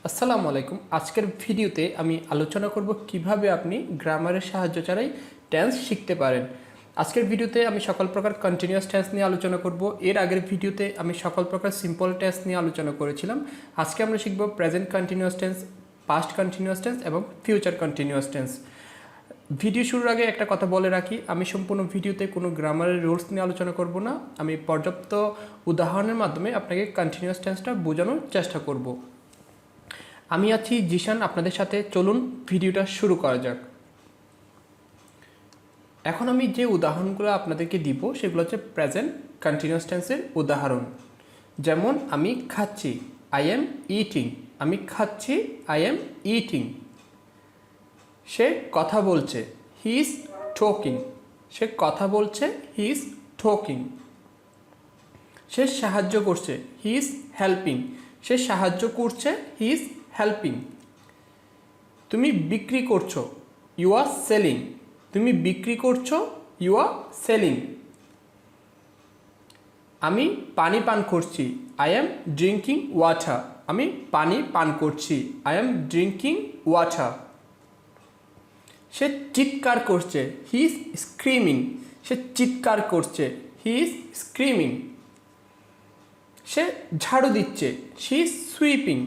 আসসালামু আলাইকুম। আজকের ভিডিওতে আমি আলোচনা করব কিভাবে আপনি গ্রামারের সাহায্য ছাড়াই টেন্স শিখতে পারেন। আজকের ভিডিওতে আমি সকল প্রকার কন্টিনিউয়াস টেন্স নিয়ে আলোচনা করব। এর আগের ভিডিওতে আমি সকল প্রকার সিম্পল টেন্স নিয়ে আলোচনা করেছিলাম। আজকে আমরা শিখব present continuous tense, past continuous tense এবং ফিউচার কন্টিনিউয়াস টেন্স। ভিডিও শুরুর আগে একটা কথা বলে রাখি, আমি সম্পূর্ণ ভিডিওতে কোনো গ্রামারের রুলস নিয়ে আলোচনা করব না। আমি পর্যাপ্ত উদাহরণের মাধ্যমে আপনাকে কন্টিনিউয়াস টেন্সটা বোঝানোর চেষ্টা করব। আমি আছি জিশান আপনাদের সাথে। চলুন ভিডিওটা শুরু করা যাক। এখন আমি যে উদাহরণগুলো আপনাদেরকে দিব সেগুলো হচ্ছে প্রেজেন্ট কন্টিনিউয়াস টেন্সের উদাহরণ। যেমন আমি খাচ্ছি, আই এম ইটিং। আমি খাচ্ছি, আই এম ইটিং। সে কথা বলছে, হি ইজ টকিং। সে কথা বলছে, হি ইজ টকিং। সে সাহায্য করছে, হি ইজ হেল্পিং। সে সাহায্য করছে, হি ইজ হেল্পিং। তুমি বিক্রি করছো, ইউ আর সেলিং। তুমি বিক্রি করছো, ইউ আর সেলিং। আমি পানি পান করছি, আই এম ড্রিঙ্কিং ওয়াটার। আমি পানি পান করছি, আই এম ড্রিঙ্কিং ওয়াটার। সে চিৎকার করছে, হি ইজ স্ক্রিমিং। সে চিৎকার করছে, হি ইজ স্ক্রিমিং। সে ঝাড়ু দিচ্ছে, শি ইজ সুইপিং।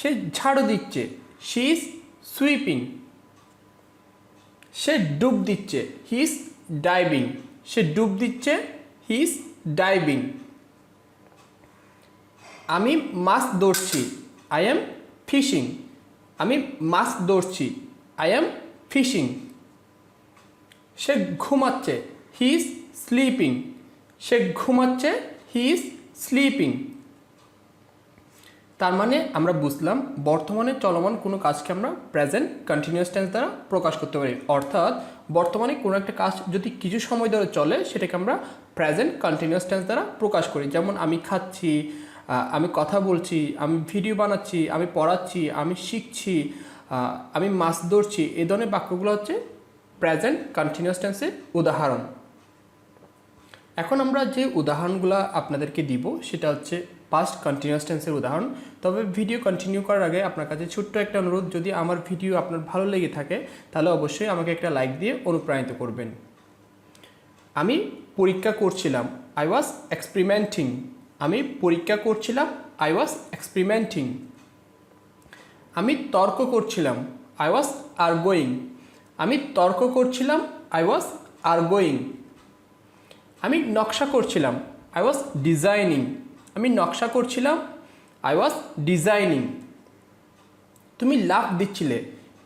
সে ঝাড়ু দিচ্ছে, শি ইজ সুইপিং। সে ডুব দিচ্ছে, হি ইজ ডাইভিং। সে ডুব দিচ্ছে, হি ইজ ডাইভিং। আমি মাছ ধরছি, আই এম ফিশিং। আমি মাছ ধরছি, আই এম ফিশিং। সে ঘুমাচ্ছে, হি ইজ স্লিপিং। সে ঘুমাচ্ছে, হি ইজ স্লিপিং। তার মানে আমরা বুঝলাম বর্তমানে চলমান কোনো কাজকে আমরা প্রেজেন্ট কন্টিনিউয়াস টেন্স দ্বারা প্রকাশ করতে পারি। অর্থাৎ বর্তমানে কোনো একটা কাজ যদি কিছু সময় ধরে চলে সেটাকে আমরা প্রেজেন্ট কন্টিনিউয়াস টেন্স দ্বারা প্রকাশ করি। যেমন আমি খাচ্ছি, আমি কথা বলছি, আমি ভিডিও বানাচ্ছি, আমি পড়াচ্ছি, আমি শিখছি, আমি মাছ ধরছি। এই ধরনের বাক্যগুলো হচ্ছে প্রেজেন্ট কন্টিনিউয়াস টেন্সের উদাহরণ। এখন আমরা যে উদাহরণগুলো আপনাদেরকে দিব সেটা হচ্ছে পাস্ট কন্টিনিউয়াস টেন্সের উদাহরণ। তবে ভিডিও কন্টিনিউ করার আগে আপনার কাছে ছোট্ট একটা অনুরোধ, যদি আমার ভিডিও আপনার ভালো লেগে থাকে তাহলে অবশ্যই আমাকে একটা লাইক দিয়ে অনুপ্রাণিত করবেন। আমি পরীক্ষা করছিলাম, আই ওয়াজ এক্সপেরিমেন্টিং। আমি পরীক্ষা করছিলাম, আই ওয়াজ এক্সপেরিমেন্টিং। আমি তর্ক করছিলাম, আই ওয়াজ আর্গুইং। আমি তর্ক করছিলাম, আই ওয়াজ আর্গুইং। আমি নকশা করছিলাম, আই ওয়াজ ডিজাইনিং। আমি নকশা করছিলাম, আই ওয়াজ ডিজাইনিং। তুমি লাফ দিচ্ছিলে,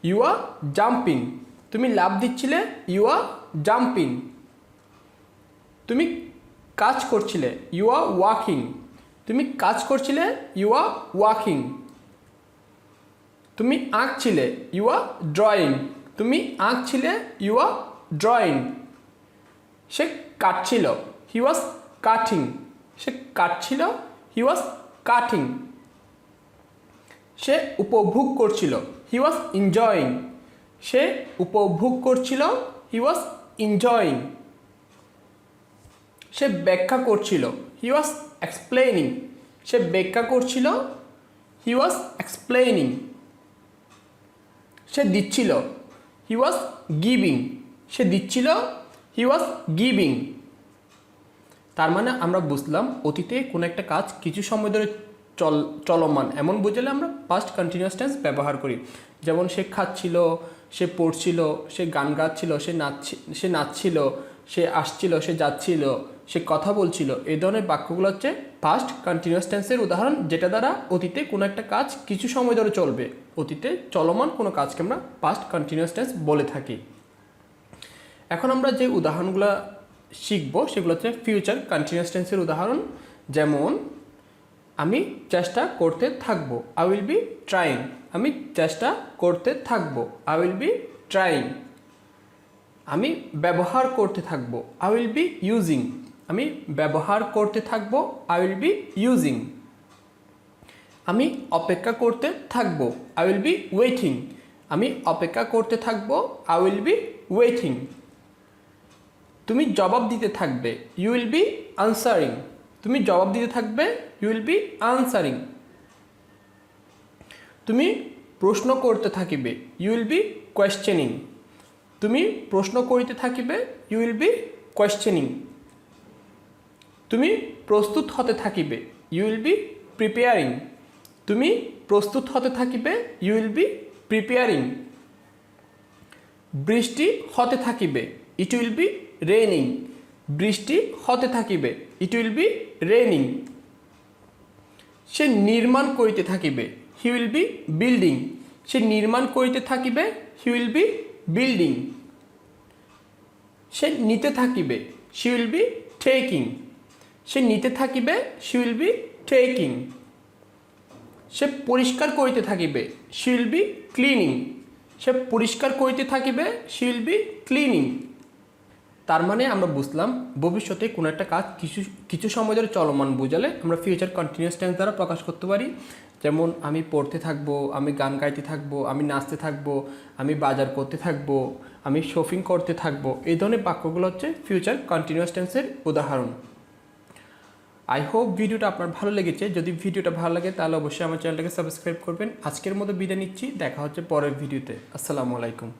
ইউ আর জাম্পিং। তুমি লাফ দিচ্ছিলে, ইউ আর জাম্পিং। তুমি কাজ করছিলে, ইউ আর ওয়াকিং। তুমি কাজ করছিলে, ইউ আর ওয়াকিং। তুমি আঁকছিলে, ইউ আর ড্রয়িং। তুমি আঁকছিলে, ইউ আর ড্রয়িং। সে কাটছিল, হি ওয়াজ কাটিং। সে কাটছিল, হি ওয়াজ কাটিং। সে উপভোগ করছিল, হি ওয়াজ এনজয়িং। সে উপভোগ করছিল, হি ওয়াজ এনজয়িং। সে ব্যাখ্যা করছিল, হি ওয়াজ এক্সপ্লেইনিং। সে ব্যাখ্যা করছিল, হি ওয়াজ এক্সপ্লেইনিং। সে দিচ্ছিল, হি ওয়াজ গিভিং। সে দিচ্ছিল, হি ওয়াজ গিভিং। তার মানে আমরা বুঝলাম অতীতে কোনো একটা কাজ কিছু সময় ধরে চলমান এমন বুঝলে আমরা পাস্ট কন্টিনিউয়াস টেন্স ব্যবহার করি। যেমন সে খাচ্ছিল, সে পড়ছিল, সে গান গাচ্ছিল, সে নাচছিল, সে আসছিল, সে যাচ্ছিল, সে কথা বলছিল। এই ধরনের বাক্যগুলো হচ্ছে পাস্ট কন্টিনিউয়াস টেন্সের উদাহরণ, যেটা দ্বারা অতীতে কোনো একটা কাজ কিছু সময় ধরে চলবে। অতীতে চলমান কোনো কাজকে আমরা পাস্ট কন্টিনিউয়াস টেন্স বলে থাকি। এখন আমরা যে উদাহরণগুলো শিখব সেগুলো হচ্ছে ফিউচার কন্টিনিউয়াস টেন্সের উদাহরণ। যেমন আমি চেষ্টা করতে থাকবো, আই উইল বি ট্রাইং। আমি চেষ্টা করতে থাকবো, আই উইল বি ট্রাইং। আমি ব্যবহার করতে থাকবো, আই উইল বি ইউজিং। আমি ব্যবহার করতে থাকবো, আই উইল বি ইউজিং। আমি অপেক্ষা করতে থাকবো, আই উইল বি ওয়েটিং। আমি অপেক্ষা করতে থাকবো, আই উইল বি ওয়েটিং। তুমি জবাব দিতে থাকবে, ইউ উইল বি আনসারিং। তুমি জবাব দিতে থাকবে, ইউ উইল বি আনসারিং। তুমি প্রশ্ন করতে থাকিবে, ইউ উইল বি কোয়েশ্চেনিং। তুমি প্রশ্ন করিতে থাকিবে, ইউ উইল বি কোয়েশ্চেনিং। তুমি প্রস্তুত হতে থাকিবে, ইউ উইল বি প্রিপেয়ারিং। তুমি প্রস্তুত হতে থাকিবে, ইউ উইল বি প্রিপেয়ারিং। বৃষ্টি হতে থাকিবে, ইট উইল বি রেইনিং। বৃষ্টি হতে থাকিবে, ইট উইল বি রেইনিং। সে নির্মাণ করিতে থাকিবে, হি উইল বি বিল্ডিং। সে নির্মাণ করিতে থাকিবে, হি উইল বি বিল্ডিং। সে নিতে থাকিবে, শি উইল বি টেকিং। সে নিতে থাকিবে, শি উইল বি টেকিং। সে পরিষ্কার করিতে থাকিবে, শি উইল বি ক্লিনিং। সে পরিষ্কার করিতে থাকিবে, শি উইল বি ক্লিনিং। তার মানে আমরা বুঝলাম ভবিষ্যতে কোনো একটা কাজ কিছু সময় ধরে চলমান বোঝালে আমরা ফিউচার কন্টিনিউয়াস টেন্স দ্বারা প্রকাশ করতে পারি। যেমন আমি পড়তে থাকবো, আমি গান গাইতে থাকবো, আমি নাচতে থাকবো, আমি বাজার করতে থাকবো, আমি শপিং করতে থাকবো। এই ধরনের বাক্যগুলো হচ্ছে ফিউচার কন্টিনিউয়াস টেন্সের উদাহরণ। আই হোপ ভিডিওটা আপনার ভালো লেগেছে। যদি ভিডিওটা ভালো লাগে তাহলে অবশ্যই আমার চ্যানেলটাকে সাবস্ক্রাইব করবেন। আজকের মতো বিদায় নিচ্ছি, দেখা হচ্ছে পরের ভিডিওতে। আসসালামু আলাইকুম।